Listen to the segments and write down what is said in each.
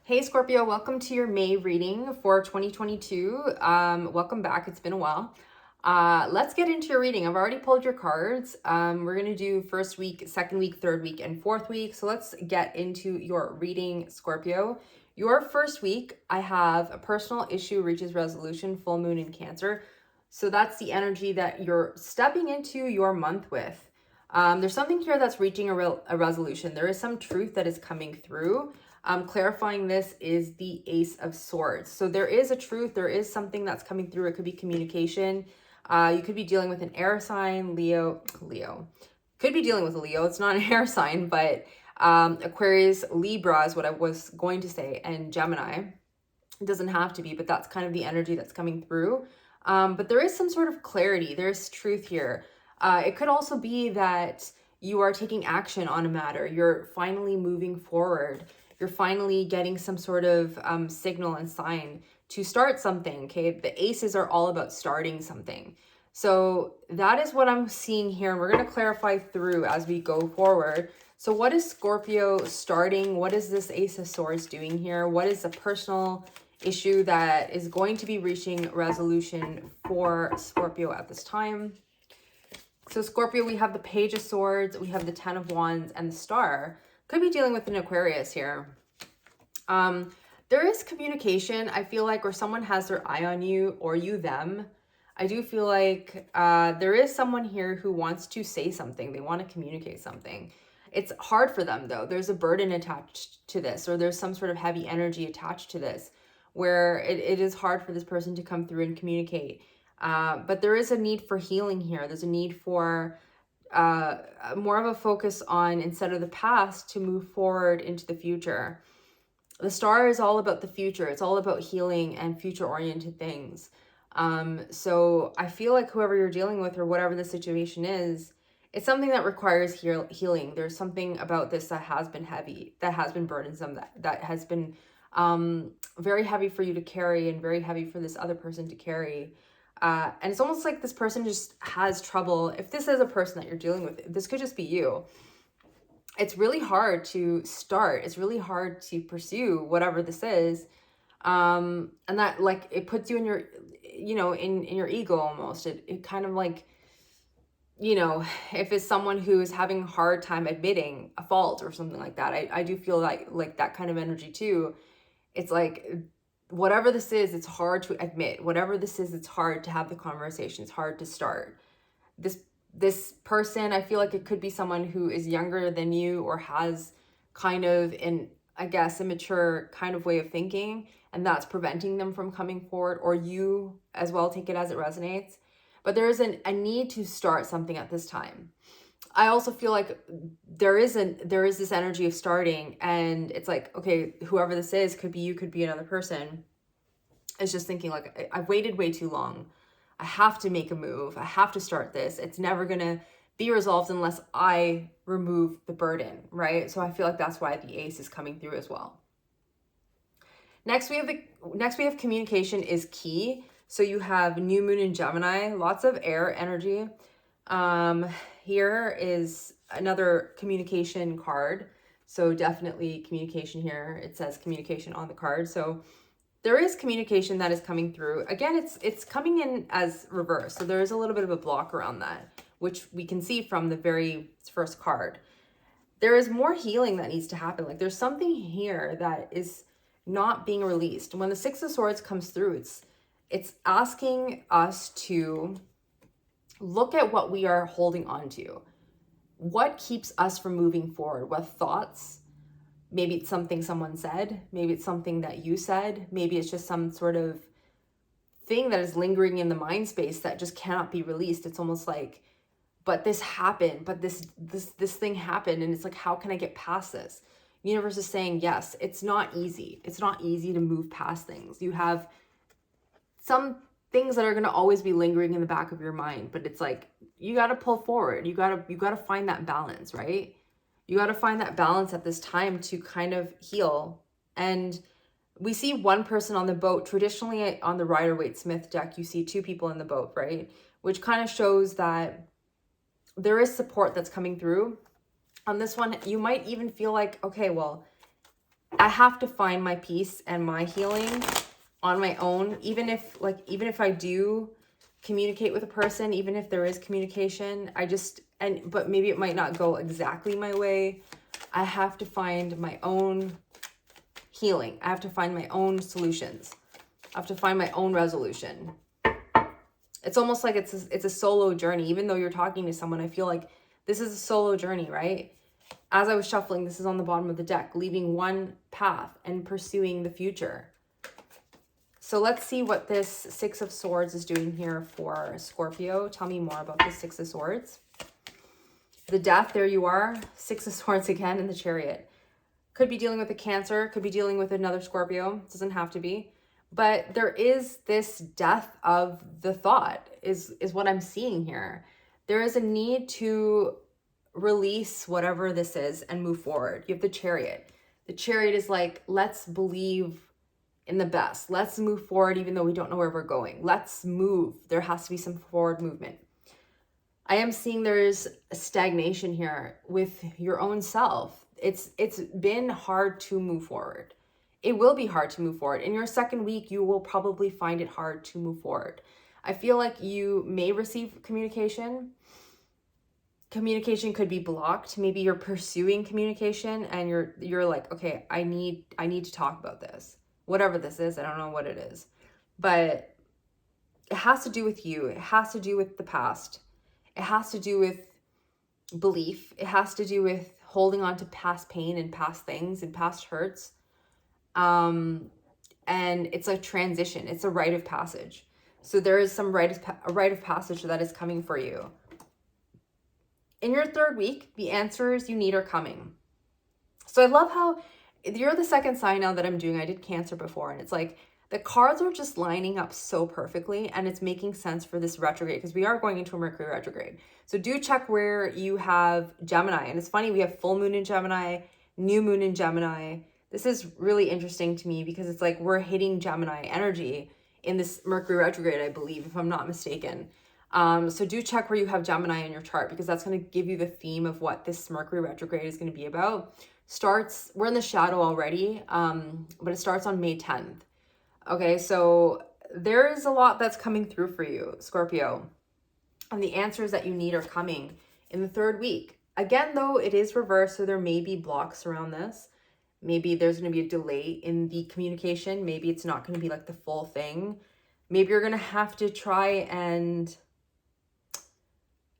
Hey Scorpio, welcome to your May reading for 2022. Welcome back. It's been a while. Let's get into your reading. I've already pulled your cards. We're going to do first week, second week, third week, and fourth week. So let's get into your reading, Scorpio. Your first week, I have a personal issue reaches resolution, full moon in Cancer. So that's the energy that you're stepping into your month with. There's something here that's reaching a resolution. There is some truth that is coming through. Clarifying this is the Ace of Swords. So there is a truth. There is something that's coming through. It could be communication. You could be dealing with an air sign, Leo. Could be dealing with a Leo. It's not an air sign, but Aquarius, Libra is what I was going to say, and Gemini. It doesn't have to be, but that's kind of the energy that's coming through. But there is some sort of clarity. There's truth here. It could also be that you are taking action on a matter. You're finally moving forward. You're finally getting some sort of signal and sign to start something, okay? The aces are all about starting something. So that is what I'm seeing here, and we're going to clarify through as we go forward. So what is Scorpio starting? What is this Ace of Swords doing here? What is a personal issue that is going to be reaching resolution for Scorpio at this time? So Scorpio, we have the Page of Swords, we have the Ten of Wands, and the Star. Could be dealing with an Aquarius here. There is communication, I feel like, or someone has their eye on you, or you them. I do feel like there is someone here who wants to say something. They want to communicate something. It's hard for them, though. There's a burden attached to this, or there's some sort of heavy energy attached to this, where it is hard for this person to come through and communicate. But there is a need for healing here. There's a need for more of a focus on, instead of the past, to move forward into the future. The Star is all about the future. It's all about healing and future-oriented things. So I feel like whoever you're dealing with, or whatever the situation is, it's something that requires healing. There's something about this that has been heavy, that has been burdensome, that has been very heavy for you to carry, and very heavy for this other person to carry. And it's almost like this person just has trouble. If this is a person that you're dealing with, this could just be you. It's really hard to start. It's really hard to pursue whatever this is. And that, like, it puts you in your, in your ego almost. It kind of like, if it's someone who is having a hard time admitting a fault or something like that, I do feel like that kind of energy too. It's like, whatever this is, it's hard to admit. Whatever this is, it's hard to have the conversation. It's hard to start. This person, I feel like it could be someone who is younger than you, or has kind of a mature kind of way of thinking, and that's preventing them from coming forward, or you as well, take it as it resonates. But there is a need to start something at this time. I also feel like there is this energy of starting, and it's like, okay, whoever this is, could be you, could be another person, is just thinking like, I've waited way too long. I have to make a move. I have to start this. It's never going to be resolved unless I remove the burden, right? So I feel like that's why the Ace is coming through as well. Next we have communication is key. So you have New Moon in Gemini, lots of air energy. Here is another communication card. So definitely communication here. It says communication on the card. So there is communication that is coming through. Again, it's coming in as reverse. So there is a little bit of a block around that, which we can see from the very first card. There is more healing that needs to happen. Like, there's something here that is not being released. When the Six of Swords comes through, it's asking us to look at what we are holding on to. What keeps us from moving forward? What thoughts? Maybe it's something someone said. Maybe it's something that you said. Maybe it's just some sort of thing that is lingering in the mind space that just cannot be released. It's almost like, but this happened, but this thing happened, and it's like, how can I get past this? Universe is saying, yes, it's not easy. It's not easy to move past things. You have some things that are going to always be lingering in the back of your mind, but it's like, you got to pull forward. You got to find that balance, right? You got to find that balance at this time to kind of heal. And we see one person on the boat. Traditionally, on the Rider-Waite-Smith deck, you see two people in the boat, right? Which kind of shows that there is support that's coming through. On this one, you might even feel like, okay, well, I have to find my peace and my healing on my own, even if I do communicate with a person, even if there is communication, but maybe it might not go exactly my way. I have to find my own healing. I have to find my own solutions. I have to find my own resolution. It's almost like it's a solo journey. Even though you're talking to someone, I feel like this is a solo journey, right? As I was shuffling, this is on the bottom of the deck, leaving one path and pursuing the future. So let's see what this Six of Swords is doing here for Scorpio. Tell me more about the Six of Swords. The Death, there you are. Six of Swords again, in the Chariot. Could be dealing with a Cancer, could be dealing with another Scorpio. Doesn't have to be. But there is this death of the thought is what I'm seeing here. There is a need to release whatever this is and move forward. You have the Chariot. The Chariot is like, let's believe in the best. Let's move forward even though we don't know where we're going. Let's move. There has to be some forward movement. I am seeing there's a stagnation here with your own self. It's been hard to move forward. It will be hard to move forward. In your second week, you will probably find it hard to move forward. I feel like you may receive communication. Communication could be blocked. Maybe you're pursuing communication and you're like, okay, I need to talk about this. Whatever this is, I don't know what it is. But it has to do with you. It has to do with the past. It has to do with belief. It has to do with holding on to past pain and past things and past hurts. And it's a transition. It's a rite of passage. So there is some a rite of passage that is coming for you. In your third week, the answers you need are coming. So I love how you're the second sign now that I'm doing. I did Cancer before, and it's like the cards are just lining up so perfectly, and it's making sense for this retrograde because we are going into a Mercury retrograde. So do check where you have Gemini. And it's funny, we have full moon in Gemini, new moon in Gemini. This is really interesting to me because it's like we're hitting Gemini energy in this Mercury retrograde, I believe, if I'm not mistaken. So do check where you have Gemini in your chart because that's going to give you the theme of what this Mercury retrograde is going to be about. We're in the shadow already, but it starts on May 10th. Okay, so there is a lot that's coming through for you, Scorpio. And the answers that you need are coming in the third week. Again, though, it is reversed, so there may be blocks around this. Maybe there's going to be a delay in the communication. Maybe it's not going to be like the full thing. Maybe you're going to have to try and,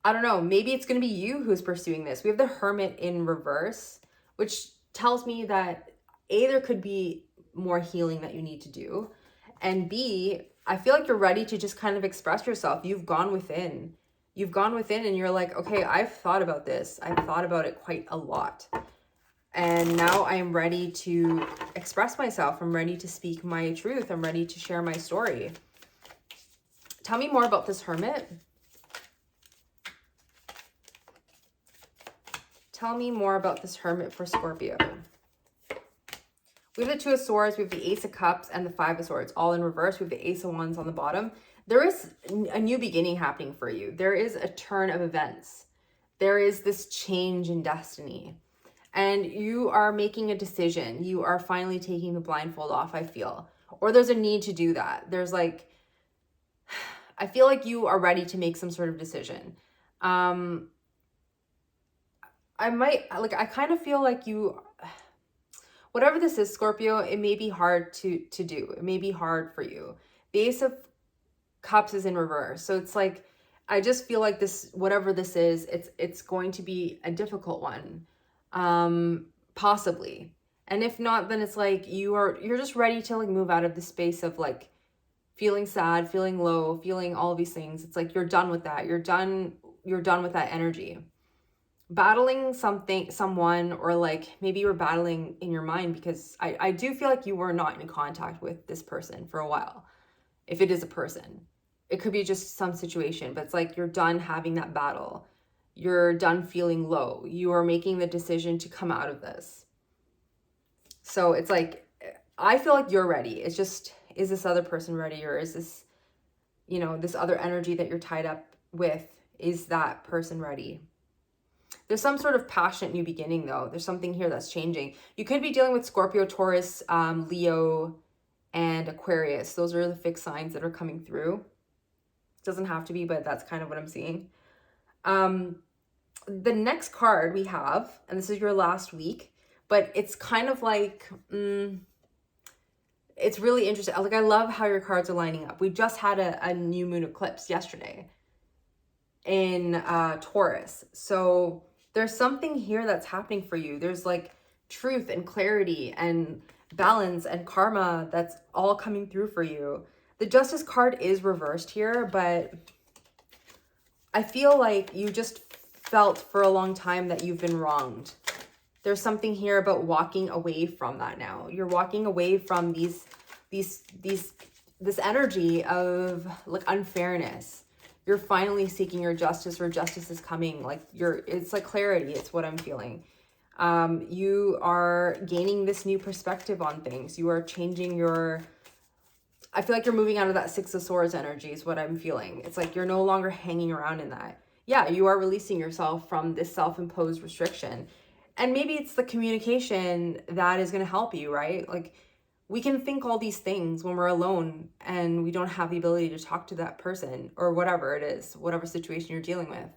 I don't know, maybe it's going to be you who's pursuing this. We have the Hermit in reverse, which tells me that A, there could be more healing that you need to do. And B, I feel like you're ready to just kind of express yourself. You've gone within. You've gone within and you're like, okay, I've thought about this. I've thought about it quite a lot. And now I am ready to express myself. I'm ready to speak my truth. I'm ready to share my story. Tell me more about this Hermit. Tell me more about this Hermit for Scorpio. We have the Two of Swords, we have the Ace of Cups, and the Five of Swords, all in reverse. We have the Ace of Wands on the bottom. There is a new beginning happening for you. There is a turn of events. There is this change in destiny. And you are making a decision. You are finally taking the blindfold off, I feel. Or there's a need to do that. There's like, I feel like you are ready to make some sort of decision. I kind of feel like you, whatever this is, Scorpio, it may be hard to do. It may be hard for you. The Ace of Cups is in reverse. So it's like, I just feel like this, whatever this is, it's going to be a difficult one. Possibly. And if not, then it's like you're just ready to like move out of the space of like feeling sad, feeling low, feeling all of these things. It's like you're done with that. You're done with that energy. Battling someone, or like maybe you're battling in your mind, because I do feel like you were not in contact with this person for a while. If it is a person, it could be just some situation, but it's like you're done having that battle. You're done feeling low. You are making the decision to come out of this. So it's like, I feel like you're ready. It's just, is this other person ready? Or is this, this other energy that you're tied up with, is that person ready? There's some sort of passionate new beginning though. There's something here that's changing. You could be dealing with Scorpio, Taurus, Leo, and Aquarius. Those are the fixed signs that are coming through. Doesn't have to be, but that's kind of what I'm seeing. The next card we have, and this is your last week, but it's kind of like, it's really interesting. Like, I love how your cards are lining up. We just had a new moon eclipse yesterday in Taurus. So there's something here that's happening for you. There's like truth and clarity and balance and karma that's all coming through for you. The Justice card is reversed here, but I feel like you just felt for a long time that you've been wronged. There's something here about walking away from that now. You're walking away from this energy of like unfairness. You're finally seeking your justice, or justice is coming. Like it's like clarity. It's what I'm feeling. You are gaining this new perspective on things. You are changing I feel like you're moving out of that Six of Swords energy is what I'm feeling. It's like you're no longer hanging around in that. Yeah, you are releasing yourself from this self-imposed restriction. And maybe it's the communication that is going to help you, right? Like, we can think all these things when we're alone and we don't have the ability to talk to that person or whatever it is, whatever situation you're dealing with.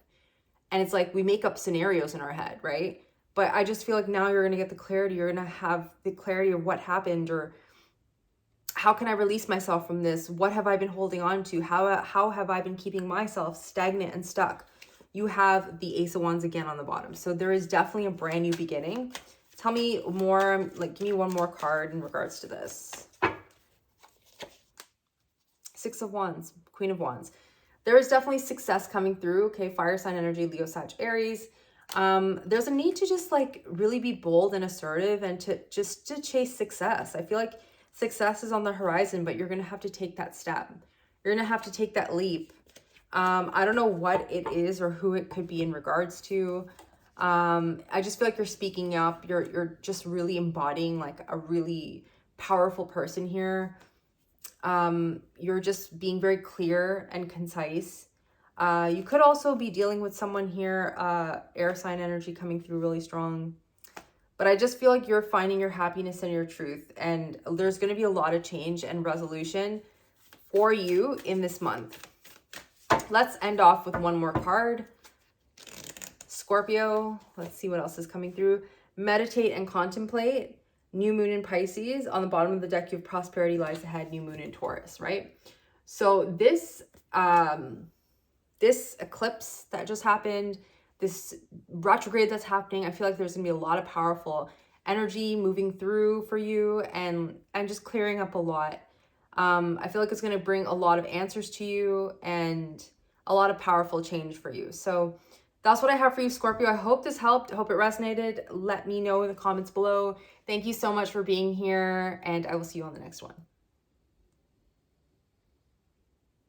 And it's like we make up scenarios in our head, right? But I just feel like now you're going to get the clarity. You're going to have the clarity of what happened, or how can I release myself from this? What have I been holding on to? How have I been keeping myself stagnant and stuck? You have the Ace of Wands again on the bottom. So there is definitely a brand new beginning. Tell me more, like give me one more card in regards to this. Six of Wands, Queen of Wands. There is definitely success coming through. Okay, fire sign energy, Leo, Sag, Aries. There's a need to just like really be bold and assertive and to chase success. I feel like success is on the horizon, but you're going to have to take that step. You're going to have to take that leap. I don't know what it is or who it could be in regards to. I just feel like you're speaking up. You're just really embodying like a really powerful person here. You're just being very clear and concise. You could also be dealing with someone here, air sign energy coming through really strong. But I just feel like you're finding your happiness and your truth. And there's going to be a lot of change and resolution for you in this month. Let's end off with one more card. Scorpio. Let's see what else is coming through. Meditate and contemplate. New moon in Pisces. On the bottom of the deck, you have prosperity lies ahead. New moon in Taurus, right? So this eclipse that just happened, this retrograde that's happening, I feel like there's gonna be a lot of powerful energy moving through for you and just clearing up a lot. I feel like it's gonna bring a lot of answers to you and a lot of powerful change for you. So that's what I have for you, Scorpio. I hope this helped. I hope it resonated. Let me know in the comments below. Thank you so much for being here, and I will see you on the next one.